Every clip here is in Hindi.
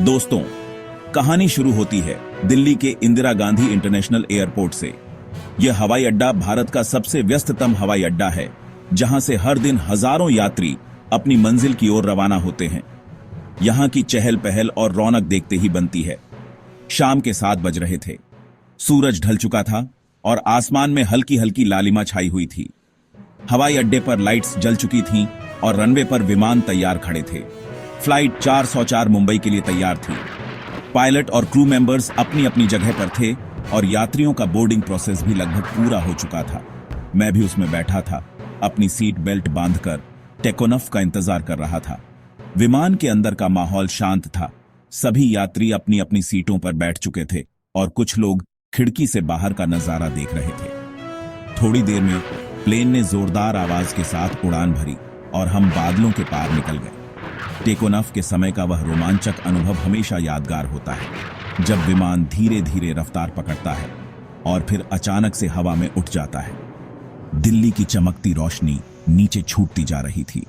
दोस्तों, कहानी शुरू होती है दिल्ली के इंदिरा गांधी इंटरनेशनल एयरपोर्ट से। यह हवाई अड्डा भारत का सबसे व्यस्ततम हवाई अड्डा है, जहां से हर दिन हजारों यात्री अपनी मंजिल की ओर रवाना होते हैं। यहां की चहल पहल और रौनक देखते ही बनती है। शाम के 7 बज रहे थे। सूरज ढल चुका था और आसमान में हल्की हल्की लालिमा छाई हुई थी। हवाई अड्डे पर लाइट्स जल चुकी थीं और रनवे पर विमान तैयार खड़े थे। फ्लाइट 404 मुंबई के लिए तैयार थी। पायलट और क्रू मेंबर्स अपनी अपनी जगह पर थे और यात्रियों का बोर्डिंग प्रोसेस भी लगभग पूरा हो चुका था। मैं भी उसमें बैठा था, अपनी सीट बेल्ट बांधकर टेकोनफ का इंतजार कर रहा था। विमान के अंदर का माहौल शांत था। सभी यात्री अपनी अपनी सीटों पर बैठ चुके थे और कुछ लोग खिड़की से बाहर का नजारा देख रहे थे। थोड़ी देर में प्लेन ने जोरदार आवाज के साथ उड़ान भरी और हम बादलों के पार निकल गए। टेकोनफ के समय का वह रोमांचक अनुभव हमेशा यादगार होता है, जब विमान धीरे धीरे रफ्तार पकड़ता है और फिर अचानक से हवा में उठ जाता है। दिल्ली की चमकती रोशनी नीचे छूटती जा रही थी।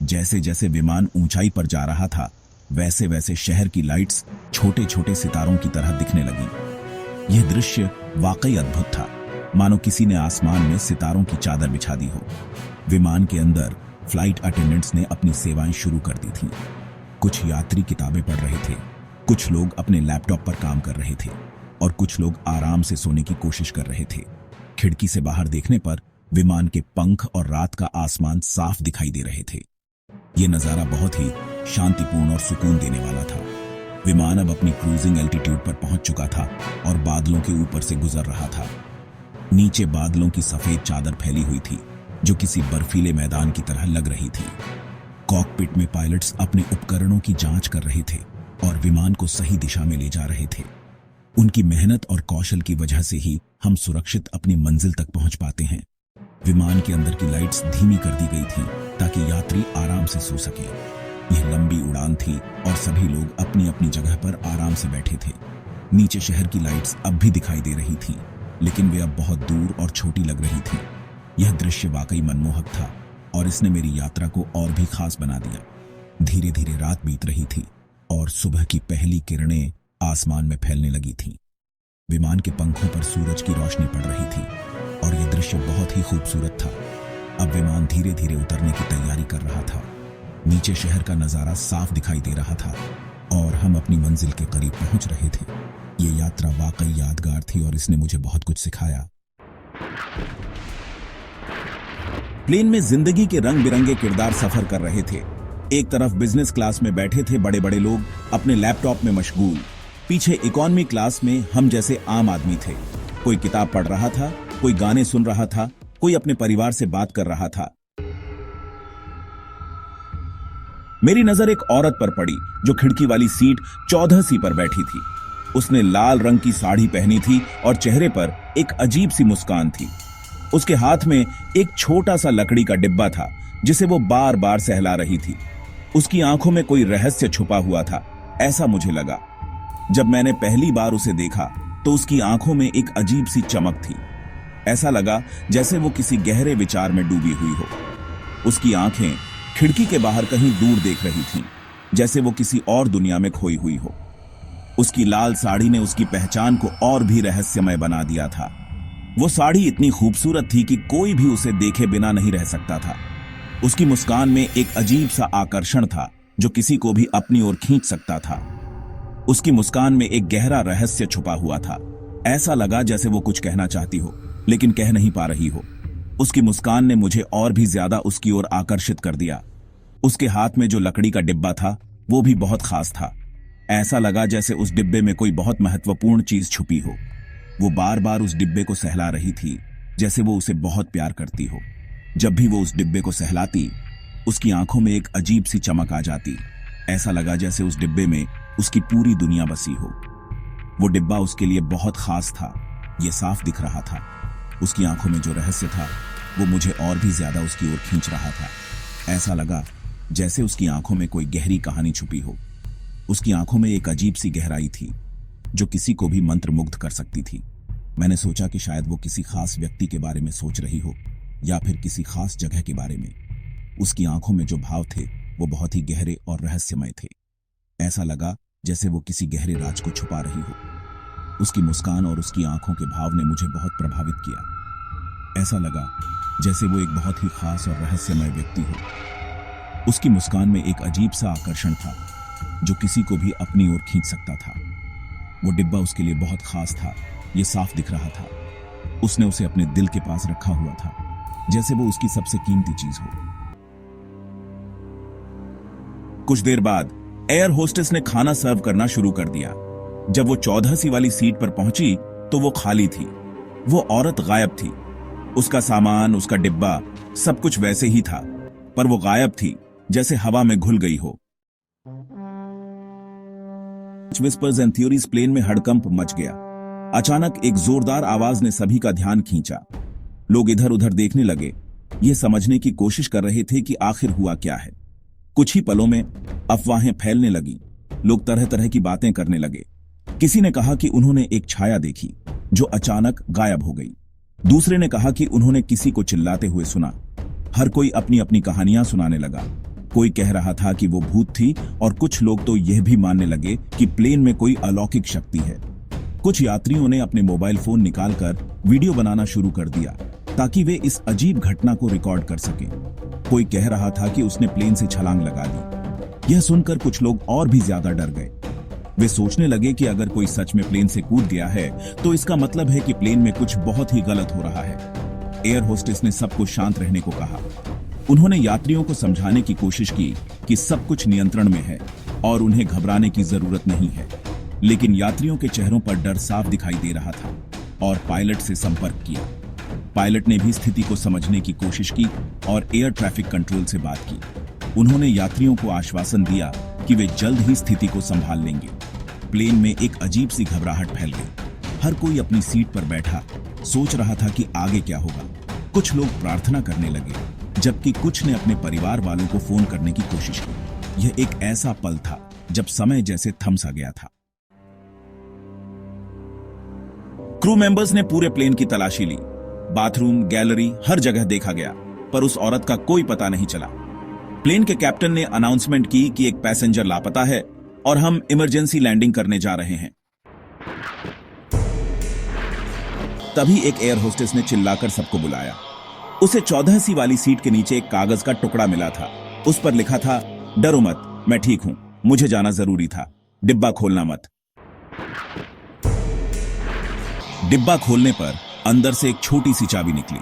जैसे जैसे विमान ऊंचाई पर जा रहा था, वैसे वैसे शहर की लाइट्स छोटे छोटे सितारों की तरह दिखने लगी। यह दृश्य वाकई अद्भुत था, मानो किसी ने आसमान में सितारों की चादर बिछा दी हो। विमान के अंदर फ्लाइट अटेंडेंट्स ने अपनी सेवाएं शुरू कर दी थीं। कुछ यात्री किताबें पढ़ रहे थे, कुछ लोग अपने लैपटॉप पर काम कर रहे थे और कुछ लोग आराम से सोने की कोशिश कर रहे थे। खिड़की से बाहर देखने पर विमान के पंख और रात का आसमान साफ दिखाई दे रहे थे। यह नजारा बहुत ही शांतिपूर्ण और सुकून देने वाला था। विमान अब अपनी क्रूजिंग एल्टीट्यूड पर पहुंच चुका था और बादलों के ऊपर से गुजर रहा था। नीचे बादलों की सफेद चादर फैली हुई थी, जो किसी बर्फीले मैदान की तरह लग रही थी। कॉकपिट में पायलट्स अपने उपकरणों की जांच कर रहे थे और विमान को सही दिशा में ले जा रहे थे। उनकी मेहनत और कौशल की वजह से ही हम सुरक्षित अपनी मंजिल तक पहुंच पाते हैं। विमान के अंदर की लाइट्स धीमी कर दी गई थी ताकि यात्री आराम से सो सके। यह लंबी उड़ान थी और सभी लोग अपनी अपनी जगह पर आराम से बैठे थे। नीचे शहर की लाइट्स अब भी दिखाई दे रही थी, लेकिन वे अब बहुत दूर और छोटी लग रही थी। यह दृश्य वाकई मनमोहक था और इसने मेरी यात्रा को और भी खास बना दिया। धीरे धीरे रात बीत रही थी और सुबह की पहली किरणें आसमान में फैलने लगी थीं। विमान के पंखों पर सूरज की रोशनी पड़ रही थी और यह दृश्य बहुत ही खूबसूरत था। अब विमान धीरे धीरे उतरने की तैयारी कर रहा था। नीचे शहर का नजारा साफ दिखाई दे रहा था और हम अपनी मंजिल के करीब पहुंच रहे थे। ये यात्रा वाकई यादगार थी और इसने मुझे बहुत कुछ सिखाया। प्लेन में जिंदगी के रंग बिरंगे किरदार सफर कर रहे थे। एक तरफ बिजनेस क्लास में बैठे थे बड़े बड़े लोग अपने लैपटॉप में मशगूल। पीछे इकोनॉमी क्लास में हम जैसे आम आदमी थे। कोई किताब पढ़ रहा था, कोई गाने सुन रहा था, कोई अपने परिवार से बात कर रहा था। मेरी नजर एक औरत पर पड़ी जो खिड़की वाली सीट 14सी पर बैठी थी। उसने लाल रंग की साड़ी पहनी थी और चेहरे पर एक अजीब सी मुस्कान थी। उसके हाथ में एक छोटा सा लकड़ी का डिब्बा था जिसे वो बार बार सहला रही थी। उसकी आंखों में कोई रहस्य छुपा हुआ था, ऐसा मुझे लगा। जब मैंने पहली बार उसे देखा तो उसकी आंखों में एक अजीब सी चमक थी। ऐसा लगा जैसे वो किसी गहरे विचार में डूबी हुई हो। उसकी आंखें खिड़की के बाहर कहीं दूर देख रही थीं, जैसे वो किसी और दुनिया में खोई हुई हो। उसकी लाल साड़ी ने उसकी पहचान को और भी रहस्यमय बना दिया था। वो साड़ी इतनी खूबसूरत थी कि कोई भी उसे देखे बिना नहीं रह सकता था। उसकी मुस्कान में एक अजीब सा आकर्षण था जो किसी को भी अपनी ओर खींच सकता था। उसकी मुस्कान में एक गहरा रहस्य छुपा हुआ था। ऐसा लगा जैसे वो कुछ कहना चाहती हो लेकिन कह नहीं पा रही हो। उसकी मुस्कान ने मुझे और भी ज्यादा उसकी ओर आकर्षित कर दिया। उसके हाथ में जो लकड़ी का डिब्बा था वो भी बहुत खास था। ऐसा लगा जैसे उस डिब्बे में कोई बहुत महत्वपूर्ण चीज छुपी हो। वो बार बार उस डिब्बे को सहला रही थी, जैसे वो उसे बहुत प्यार करती हो। जब भी वो उस डिब्बे को सहलाती, उसकी आंखों में एक अजीब सी चमक आ जाती। ऐसा लगा जैसे उस डिब्बे में उसकी पूरी दुनिया बसी हो। वो डिब्बा उसके लिए बहुत खास था, ये साफ दिख रहा था। उसकी आंखों में जो रहस्य था वो मुझे और भी ज्यादा उसकी ओर खींच रहा था। ऐसा लगा जैसे उसकी आंखों में कोई गहरी कहानी छुपी हो। उसकी आंखों में एक अजीब सी गहराई थी जो किसी को भी मंत्रमुग्ध कर सकती थी। मैंने सोचा कि शायद वो किसी खास व्यक्ति के बारे में सोच रही हो या फिर किसी खास जगह के बारे में। उसकी आंखों में जो भाव थे वो बहुत ही गहरे और रहस्यमय थे। ऐसा लगा जैसे वो किसी गहरे राज को छुपा रही हो। उसकी मुस्कान और उसकी आंखों के भाव ने मुझे बहुत प्रभावित किया। ऐसा लगा जैसे वो एक बहुत ही खास और रहस्यमय व्यक्ति हो। उसकी मुस्कान में एक अजीब सा आकर्षण था जो किसी को भी अपनी ओर खींच सकता था। वो डिब्बा उसके लिए बहुत खास था, ये साफ दिख रहा था। उसने उसे अपने दिल के पास रखा हुआ था, जैसे वो उसकी सबसे कीमती चीज हो। कुछ देर बाद एयर होस्टेस ने खाना सर्व करना शुरू कर दिया। जब वो 14सी वाली सीट पर पहुंची तो वो खाली थी। वो औरत गायब थी। उसका सामान, उसका डिब्बा, सब कुछ वैसे ही था, पर वो गायब थी, जैसे हवा में घुल गई हो। विस्पर्स एंड थ्योरीज प्लेन में हड़कंप मच गया। अचानक एक जोरदार आवाज ने सभी का ध्यान खींचा। लोग इधर उधर देखने लगे, ये समझने की कोशिश कर रहे थे कि आखिर हुआ क्या है। कुछ ही पलों में अफवाहें फैलने लगी। लोग तरह तरह की बातें करने लगे। किसी ने कहा कि उन्होंने एक छाया देखी जो अचानक गायब हो गई। दूसरे ने कहा कि उन्होंने किसी को चिल्लाते हुए सुना। हर कोई अपनी अपनी कहानियां सुनाने लगा। कोई कह रहा था कि वो भूत थी और कुछ लोग तो यह भी मानने लगे कि प्लेन में कोई अलौकिक शक्ति है। कुछ यात्रियों ने अपने मोबाइल फोन निकालकर वीडियो बनाना शुरू कर दिया ताकि वे इस अजीब घटना को रिकॉर्ड कर सकें। कोई कह रहा था कि उसने प्लेन से छलांग लगा दी। यह सुनकर कुछ लोग और भी ज्यादा डर गए। वे सोचने लगे कि अगर कोई सच में प्लेन से कूद गया है तो इसका मतलब है कि प्लेन में कुछ बहुत ही गलत हो रहा है। एयर होस्टेस ने सबको शांत रहने को कहा। उन्होंने यात्रियों को समझाने की कोशिश की कि सब कुछ नियंत्रण में है और उन्हें घबराने की जरूरत नहीं है। लेकिन यात्रियों के चेहरों पर डर साफ दिखाई दे रहा था और पायलट से संपर्क किया। पायलट ने भी स्थिति को समझने की कोशिश की और एयर ट्रैफिक कंट्रोल से बात की। उन्होंने यात्रियों को आश्वासन दिया कि वे जल्द ही स्थिति को संभाल लेंगे। प्लेन में एक अजीब सी घबराहट फैल गई। हर कोई अपनी सीट पर बैठा सोच रहा था कि आगे क्या होगा। कुछ लोग प्रार्थना करने लगे, जबकि कुछ ने अपने परिवार वालों को फोन करने की कोशिश की। यह एक ऐसा पल था जब समय जैसे थम सा गया था। क्रू मेंबर्स ने पूरे प्लेन की तलाशी ली। बाथरूम, गैलरी, हर जगह देखा गया, पर उस औरत का कोई पता नहीं चला। प्लेन के कैप्टन ने अनाउंसमेंट की कि एक पैसेंजर लापता है और हम इमरजेंसी लैंडिंग करने जा रहे हैं। तभी एक एयर होस्टेस ने चिल्लाकर सबको बुलाया। उसे 14सी वाली सीट के नीचे एक कागज का टुकड़ा मिला था। उस पर लिखा था, डरो मत, मैं ठीक हूं, मुझे जाना जरूरी था, डिब्बा खोलना मत। डिब्बा खोलने पर अंदर से एक छोटी सी चाबी निकली।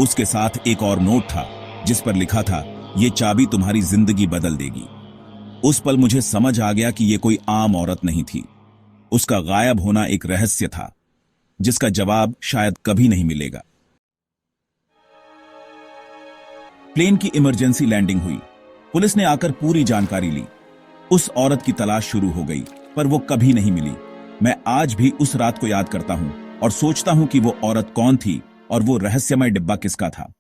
उसके साथ एक और नोट था जिस पर लिखा था, ये चाबी तुम्हारी जिंदगी बदल देगी। उस पल मुझे समझ आ गया कि यह कोई आम औरत नहीं थी। उसका गायब होना एक रहस्य था जिसका जवाब शायद कभी नहीं मिलेगा। प्लेन की इमरजेंसी लैंडिंग हुई। पुलिस ने आकर पूरी जानकारी ली। उस औरत की तलाश शुरू हो गई, पर वो कभी नहीं मिली। मैं आज भी उस रात को याद करता हूं और सोचता हूं कि वो औरत कौन थी और वो रहस्यमय डिब्बा किसका था।